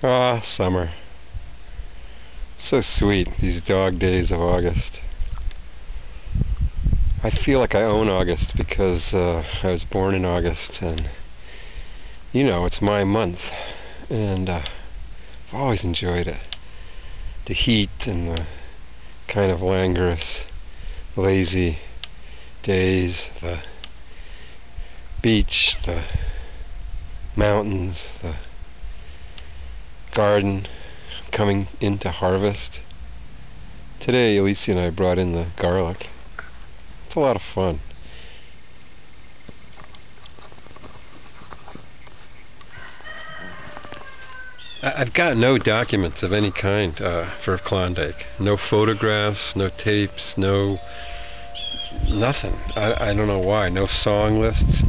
Ah, summer. So sweet, these dog days of August. I feel like I own August because I was born in August, and you know, it's my month, and I've always enjoyed it. The heat and the kind of languorous, lazy days, the beach, the mountains, the garden coming into harvest. Today, Alicia and I brought in the garlic. It's a lot of fun. I've got no documents of any kind for Klondike. No photographs, no tapes, nothing. I don't know why. No song lists.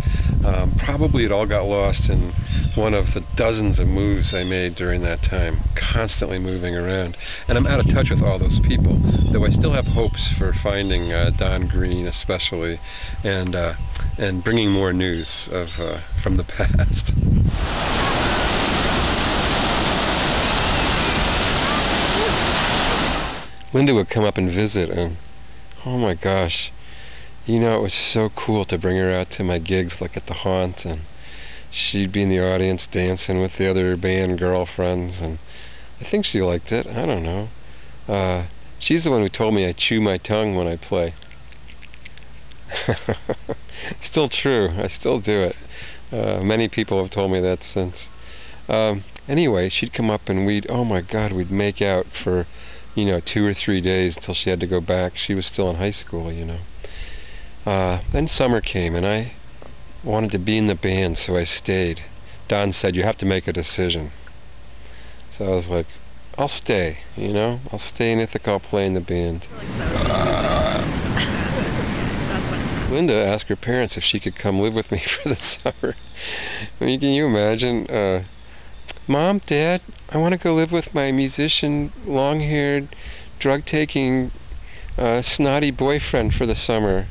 Probably it all got lost in one of the dozens of moves I made during that time, constantly moving around. And I'm out of touch with all those people, though I still have hopes for finding Don Green especially, and bringing more news of from the past. Linda would come up and visit, and oh my gosh, you know, it was so cool to bring her out to my gigs like at the Haunt, and she'd be in the audience dancing with the other band girlfriends, and I think she liked it. I don't know. She's the one who told me I chew my tongue when I play. Still true. I still do it. Many people have told me that since. Anyway, she'd come up and oh my God, we'd make out for, 2 or 3 days until she had to go back. She was still in high school, Then summer came, and I wanted to be in the band, so I stayed. Don said, you have to make a decision. So I was like, I'll stay, I'll stay in Ithaca, I'll play in the band. Linda asked her parents if she could come live with me for the summer. I mean, can you imagine? Mom, Dad, I want to go live with my musician, long-haired, drug-taking, snotty boyfriend for the summer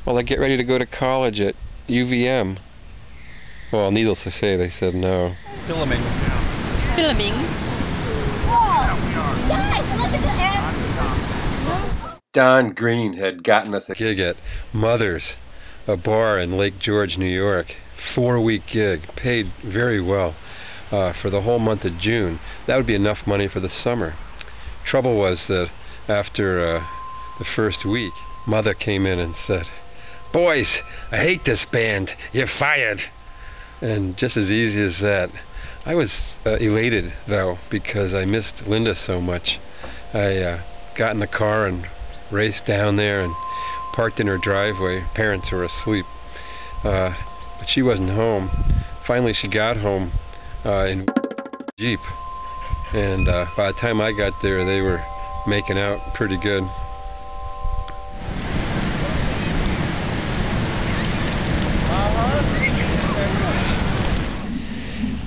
while I get ready to go to college at UVM. Well, needless to say, they said no. Filming. Don Green had gotten us a gig at Mother's, a bar in Lake George, New York. 4-week gig, paid very well for the whole month of June. That would be enough money for the summer. Trouble was that after the first week, Mother came in and said, "Boys, I hate this band. You're fired." And just as easy as that. I was elated, though, because I missed Linda so much. I got in the car and raced down there and parked in her driveway. Parents were asleep. But she wasn't home. Finally, she got home in Jeep. And by the time I got there, they were making out pretty good.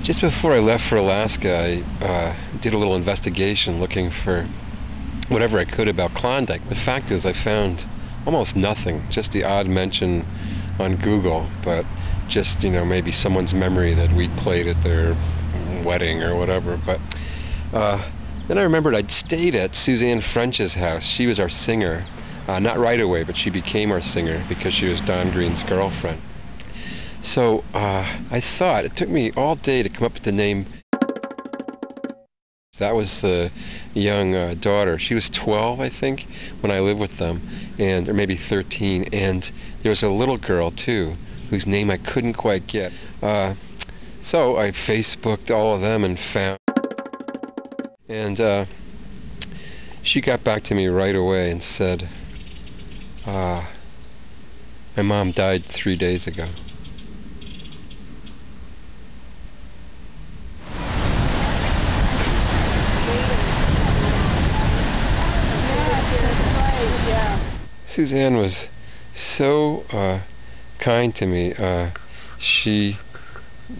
Just before I left for Alaska, I did a little investigation looking for whatever I could about Klondike. The fact is I found almost nothing, just the odd mention on Google, but just, maybe someone's memory that we'd played at their wedding or whatever. But then I remembered I'd stayed at Suzanne French's house. She was our singer. Not right away, but she became our singer because she was Don Green's girlfriend. So I thought, it took me all day to come up with the name. That was the young daughter. She was 12, I think, when I lived with them, or maybe 13. And there was a little girl, too, whose name I couldn't quite get. So I Facebooked all of them and found. And she got back to me right away and said, my mom died 3 days ago. Suzanne was so kind to me. She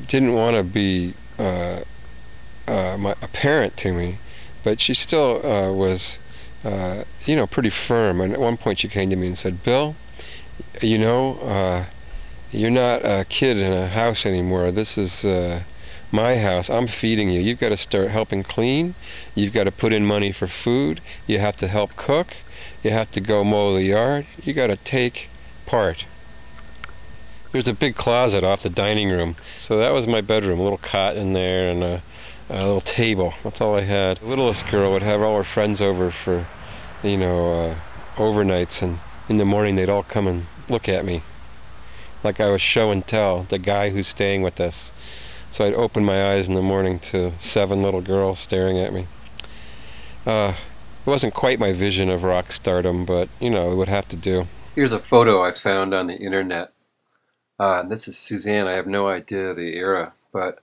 didn't want to be a parent to me, but she still was, pretty firm. And at one point she came to me and said, "Bill, you're not a kid in a house anymore. This is my house. I'm feeding you. You've got to start helping clean. You've got to put in money for food. You have to help cook. You have to go mow the yard. You got to take part. There's a big closet off the dining room. So that was my bedroom. A little cot in there and a little table. That's all I had. The littlest girl would have all her friends over for, overnights, and in the morning they'd all come and look at me like I was show and tell, the guy who's staying with us. So I'd open my eyes in the morning to 7 little girls staring at me. It wasn't quite my vision of rock stardom, but it would have to do. Here's a photo I found on the internet. This is Suzanne. I have no idea the era, but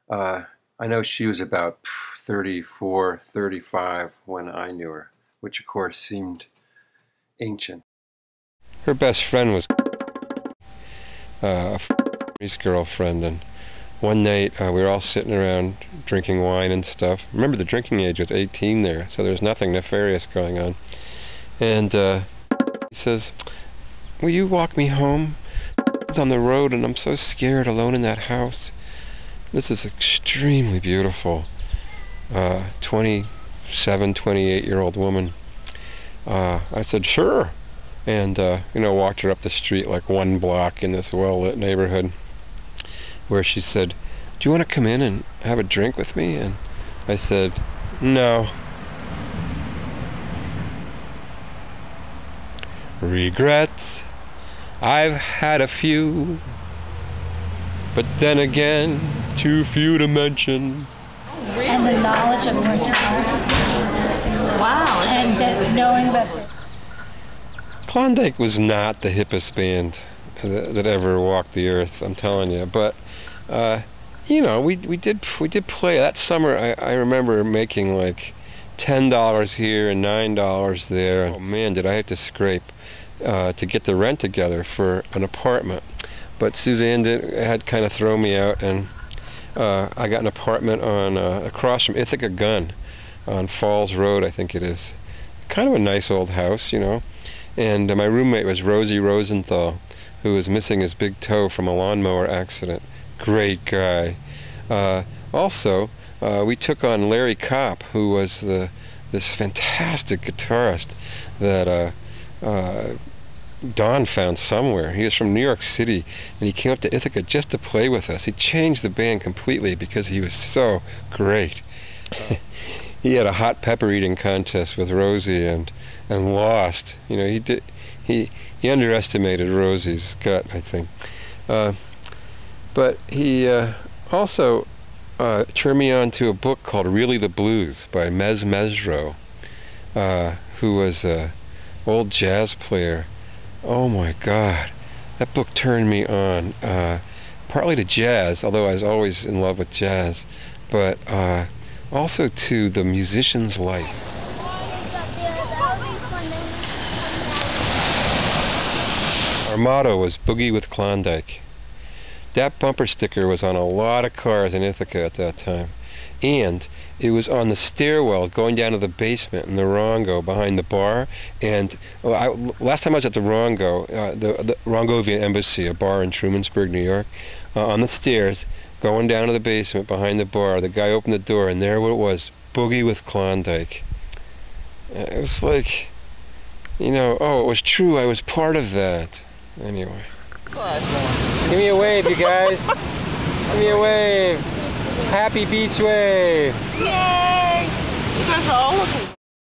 I know she was about 34, 35 when I knew her, which of course seemed ancient. Her best friend was his girlfriend, and one night we were all sitting around drinking wine and stuff. Remember, the drinking age was 18 there, so there's nothing nefarious going on. And he says, "Will you walk me home? It's on the road and I'm so scared alone in that house." This is extremely beautiful 27, 28-year-old woman. I said, "Sure." And walked her up the street like 1 block in this well-lit neighborhood, where she said, "Do you want to come in and have a drink with me?" And I said, "No." Regrets, I've had a few, but then again, too few to mention. And the knowledge of her talent. Wow. And that knowing that Klondike was not the hippest band that ever walked the earth, I'm telling you. But we did play that summer. I remember making like $10 here and $9 there. Oh man, did I have to scrape to get the rent together for an apartment. But Suzanne had kind of thrown me out, and I got an apartment on across from Ithaca Gun on Falls Road, I think it is. Kind of a nice old house, And my roommate was Rosie Rosenthal, who was missing his big toe from a lawnmower accident. Great guy. Also, we took on Larry Kopp, who was this fantastic guitarist that Don found somewhere. He was from New York City, and he came up to Ithaca just to play with us. He changed the band completely because he was so great. He had a hot pepper eating contest with Rosie and lost. He underestimated Rosie's gut, I think. But he also turned me on to a book called Really the Blues by Mez Mesro, who was an old jazz player. Oh my God, that book turned me on, partly to jazz, although I was always in love with jazz, but also to the musician's life. Our motto was Boogie with Klondike. That bumper sticker was on a lot of cars in Ithaca at that time. And it was on the stairwell going down to the basement in the Rongo behind the bar. And last time I was at the Rongo, the Rongovian Embassy, a bar in Trumansburg, New York, on the stairs, going down to the basement behind the bar, the guy opened the door, and there it was, Boogie with Klondike. It was like, it was true, I was part of that. Anyway. Give me a wave, you guys. Give me a wave. Happy beach wave. Yay! You guys are all looking